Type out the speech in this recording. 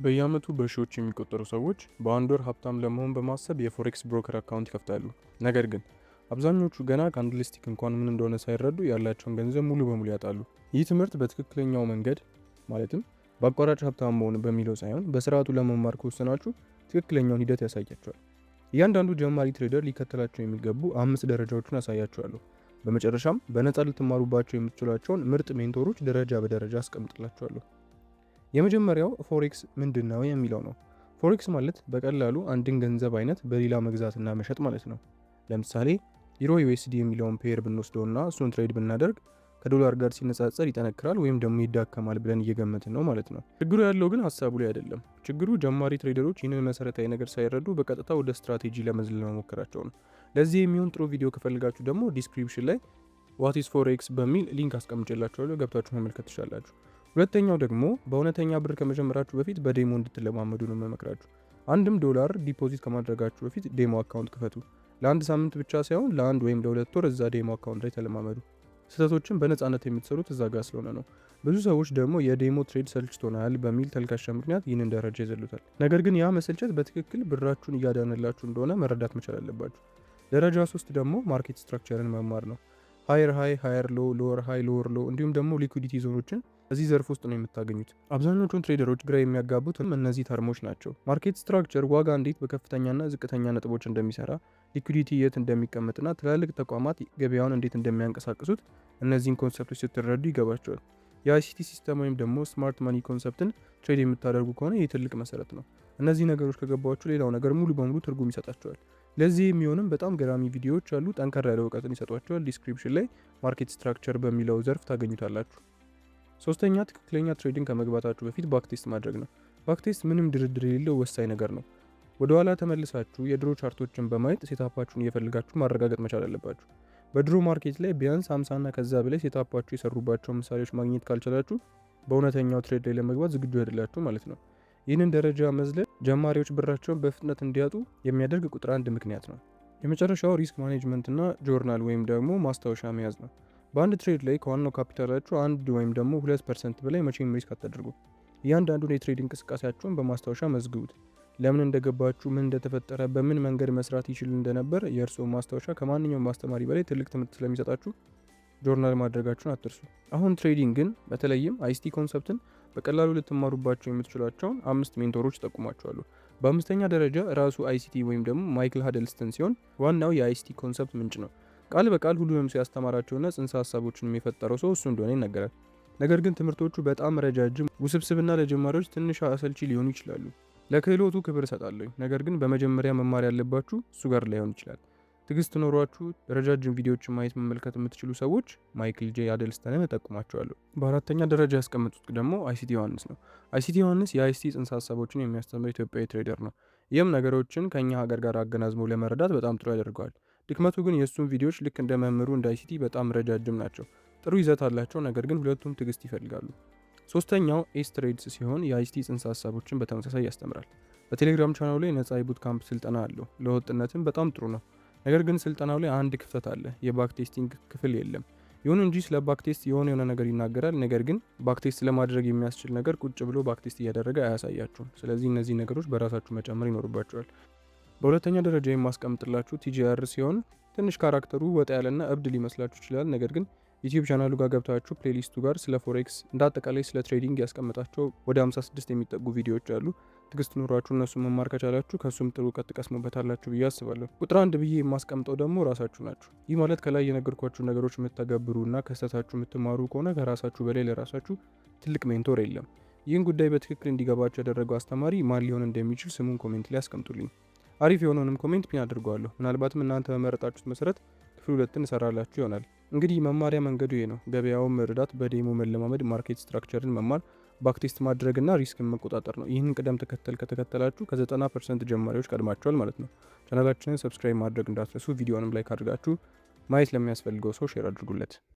በየዓመቱ በሺዎች የሚቆጠሩ ሰዎች በአንድ ወር ሀብታም ለመሆን በማሰብ የፎሬክስ ብሮከር አካውንት ይከፍታሉ። ነገር ግን አብዛኞቹ ገና ካንድልስቲክ እንኳን ምን እንደሆነ ሳይረዱ ያላቸውን ገንዘብ ሙሉ በሙሉ ያጣሉ። ይህ ትምህርት በትክክለኛው መንገድ ማለትም በአቋራጭ ሀብታም መሆን በሚለው ሳይሆን በስርዓቱ ለመማር ከወሰናችሁ ትክክለኛውን ሂደት ያሳያቸዋል። እያንዳንዱ ጀማሪ ትሬደር ሊከተላቸው የሚገቡ 5 ደረጃዎችን ያሳያቸዋለሁ። በመጨረሻም በነፃ ልትማሩባቸው የምትችሏቸውን ምርጥ ሜንቶሮች ደረጃ በደረጃ አስቀምጥላቸዋለሁ። የመጀመሪያው ፎሬክስ ምንድነው የሚለው ነው። ፎሬክስ ማለት በቀላሉ አንድን ገንዘብ አይነት በሌላ መግዛትና መሸጥ ማለት ነው። ለምሳሌ ዩሮ ዩኤስዲ የሚለውን ፔር ብንወስደውና እሱን ትሬድ ብናደርግ ከዶላር ጋር ሲነጻጸር ይጠነክራል ወይም ደግሞ ይዳከማል ብለን እየገመትን ነው ማለት ነው። ችግሩ ያለው ግን ሀሳቡ ላይ አይደለም። ችግሩ ጀማሪ ትሬደሮች ይህንን መሰረታዊ ነገር ሳይረዱ በቀጥታ ወደ ስትራቴጂ ለመዝለል መሞከራቸው ነው። ለዚህ የሚሆን ጥሩ ቪዲዮ ከፈልጋችሁ ደግሞ ዲስክሪፕሽን ላይ ዋት ኢዝ ፎሬክስ በሚል ሊንክ አስቀምጬላችኋለሁ፣ ገብታችሁ መመልከት ትችላላችሁ። ሁለተኛው ደግሞ በእውነተኛ ብር ከመጀመራችሁ በፊት በዴሞ እንድትለማመዱ ነው መመክራችሁ። አንድም ዶላር ዲፖዚት ከማድረጋችሁ በፊት ዴሞ አካውንት ክፈቱ። ለአንድ ሳምንት ብቻ ሳይሆን ለአንድ ወይም ለሁለት ወር እዛ ዴሞ አካውንት ላይ ተለማመዱ። ስህተቶችን በነፃነት የምትሰሩት እዛ ጋር ስለሆነ ነው። ብዙ ሰዎች ደግሞ የዴሞ ትሬድ ሰልችቶናል በሚል ተልካሻ ምክንያት ይህንን ደረጃ ይዘሉታል። ነገር ግን ያ መሰልቸት በትክክል ብራችሁን እያዳነላችሁ እንደሆነ መረዳት መቻል አለባችሁ። ደረጃ 3 ደግሞ ማርኬት ስትራክቸርን መማር ነው። ሃየር ሃይ፣ ሃየር ሎ፣ ሎወር ሃይ፣ ሎወር ሎ እንዲሁም ደግሞ ሊኩዊዲቲ ዞኖችን እዚህ ዘርፍ ውስጥ ነው የምታገኙት። አብዛኞቹን ትሬደሮች ግራ የሚያጋቡት እነዚህ ተርሞች ናቸው። ማርኬት ስትራክቸር ዋጋ እንዴት በከፍተኛና ዝቅተኛ ነጥቦች እንደሚሰራ፣ ሊኩዊዲቲ የት እንደሚቀመጥና ትላልቅ ተቋማት ገበያውን እንዴት እንደሚያንቀሳቅሱት እነዚህን ኮንሰፕቶች ስትረዱ ይገባቸዋል። የአይሲቲ ሲስተም ወይም ደግሞ ስማርት ማኒ ኮንሰፕትን ትሬድ የምታደርጉ ከሆነ ይህ ትልቅ መሰረት ነው። እነዚህ ነገሮች ከገባችሁ ሌላው ነገር ሙሉ በሙሉ ትርጉም ይሰጣቸዋል። ለዚህ የሚሆንም በጣም ገራሚ ቪዲዮዎች አሉ፣ ጠንከር ያለ እውቀትን ይሰጧቸዋል። ዲስክሪፕሽን ላይ ማርኬት ስትራክቸር በሚለው ዘርፍ ታገኙታላችሁ። ሶስተኛ ትክክለኛ ትሬዲንግ ከመግባታችሁ በፊት ባክቴስት ማድረግ ነው። ባክቴስት ምንም ድርድር የሌለው ወሳኝ ነገር ነው። ወደ ኋላ ተመልሳችሁ የድሮ ቻርቶችን በማየት ሴታፓችሁን እየፈልጋችሁ ማረጋገጥ መቻል አለባችሁ። በድሮ ማርኬት ላይ ቢያንስ 50 እና ከዛ በላይ ሴታፓችሁ የሰሩባቸው ምሳሌዎች ማግኘት ካልቻላችሁ በእውነተኛው ትሬድ ላይ ለመግባት ዝግጁ አይደላችሁ ማለት ነው። ይህንን ደረጃ መዝለል ጀማሪዎች ብራቸውን በፍጥነት እንዲያጡ የሚያደርግ ቁጥር 1 ምክንያት ነው። የመጨረሻው ሪስክ ማኔጅመንት እና ጆርናል ወይም ደግሞ ማስታወሻ መያዝ ነው። በአንድ ትሬድ ላይ ከዋናው ካፒታላችሁ 1 ወይም ደግሞ 2% በላይ መቼም ሪስክ አታደርጉ። እያንዳንዱን የትሬድ እንቅስቃሴያችሁን በማስታወሻ መዝግቡት። ለምን እንደገባችሁ፣ ምን እንደተፈጠረ፣ በምን መንገድ መስራት ይችል እንደነበር የእርስዎ ማስታወሻ ከማንኛውም ማስተማሪ በላይ ትልቅ ትምህርት ስለሚሰጣችሁ ጆርናል ማድረጋችሁን አትርሱ። አሁን ትሬዲንግ ግን በተለይም አይሲቲ ኮንሰፕትን በቀላሉ ልትማሩባቸው የምትችሏቸውን 5 ሜንቶሮች ጠቁማቸዋለሁ። በአምስተኛ ደረጃ ራሱ አይሲቲ ወይም ደግሞ ማይክል ሃደልስተን ሲሆን ዋናው የአይሲቲ ኮንሰፕት ምንጭ ነው። ቃል በቃል ሁሉንም ሰው ያስተማራቸውና ጽንሰ ሀሳቦችን የፈጠረው ሰው እሱ እንደሆነ ይነገራል። ነገር ግን ትምህርቶቹ በጣም ረጃጅም፣ ውስብስብና ለጀማሪዎች ትንሽ አሰልቺ ሊሆኑ ይችላሉ። ለክህሎቱ ክብር እሰጣለሁ፣ ነገር ግን በመጀመሪያ መማር ያለባችሁ እሱ ጋር ላይሆን ይችላል። ትዕግስት ኖሯችሁ ረጃጅም ቪዲዮዎችን ማየት መመልከት የምትችሉ ሰዎች ማይክል ጄ ሃደልስተንን እጠቁማቸዋለሁ። በአራተኛ ደረጃ ያስቀመጡት ደግሞ አይሲቲ ዮሐንስ ነው። አይሲቲ ዮሐንስ የአይሲቲ ጽንሰ ሀሳቦችን የሚያስተምር ኢትዮጵያዊ ትሬደር ነው። ይህም ነገሮችን ከኛ ሀገር ጋር አገናዝሞ ለመረዳት በጣም ጥሩ ያደርገዋል። ድክመቱ ግን የእሱን ቪዲዮዎች ልክ እንደ መምህሩ እንደ አይሲቲ በጣም ረጃጅም ናቸው። ጥሩ ይዘት አላቸው፣ ነገር ግን ሁለቱም ትዕግስት ይፈልጋሉ። ሶስተኛው ኤስ ትሬድስ ሲሆን የአይሲቲ ጽንሰ ሀሳቦችን በተመሳሳይ ያስተምራል። በቴሌግራም ቻናሉ ላይ ነፃ የቡት ካምፕ ስልጠና አለው። ለወጥነትም በጣም ጥሩ ነው። ነገር ግን ስልጠናው ላይ አንድ ክፍተት አለ። የባክቴስቲንግ ክፍል የለም። ይሁን እንጂ ስለ ባክቴስት የሆነ ነገር ይናገራል። ነገር ግን ባክቴስት ለማድረግ የሚያስችል ነገር ቁጭ ብሎ ባክቴስት እያደረገ አያሳያችሁም። ስለዚህ እነዚህ ነገሮች በራሳችሁ መጨመር ይኖርባቸዋል። በሁለተኛ ደረጃ የማስቀምጥላችሁ ቲጂአር ሲሆን ትንሽ ካራክተሩ ወጣ ያለና እብድ ሊመስላችሁ ይችላል። ነገር ግን ዩቲዩብ ቻናሉ ጋር ገብታችሁ ፕሌሊስቱ ጋር ስለ ፎሬክስ እንደ አጠቃላይ ስለ ትሬዲንግ ያስቀመጣቸው ወደ 56 የሚጠጉ ቪዲዮዎች አሉ። ትግስት ኖሯችሁ እነሱ መማር ከቻላችሁ ከሱም ጥሩ እውቀት ትቀስሙበታላችሁ ብዬ አስባለሁ። ቁጥር 1 ብዬ የማስቀምጠው ደግሞ ራሳችሁ ናችሁ። ይህ ማለት ከላይ የነገርኳችሁ ነገሮች የምትተገብሩና ከስተታችሁ የምትማሩ ከሆነ ከራሳችሁ በላይ ለራሳችሁ ትልቅ ሜንቶር የለም። ይህን ጉዳይ በትክክል እንዲገባችሁ ያደረገው አስተማሪ ማን ሊሆን እንደሚችል ስሙን ኮሜንት ላይ አስቀምጡልኝ። አሪፍ የሆነውንም ኮሜንት ፒን አድርገዋለሁ። ምናልባትም እናንተ በመረጣችሁት መሰረት ክፍል 2ን እሰራላችሁ ይሆናል። እንግዲህ መማሪያ መንገዱ ይሄ ነው። ገበያውን መረዳት፣ በዴሞ መለማመድ፣ ማርኬት ስትራክቸርን መማር፣ ባክቴስት ማድረግና ሪስክን መቆጣጠር ነው። ይህንን ቅደም ተከተል ከተከተላችሁ ከ90% ጀማሪዎች ቀድማቸዋል ማለት ነው። ቻናላችንን ሰብስክራይብ ማድረግ እንዳትረሱ። ቪዲዮንም ላይክ አድርጋችሁ ማየት ለሚያስፈልገው ሰው ሼር አድርጉለት።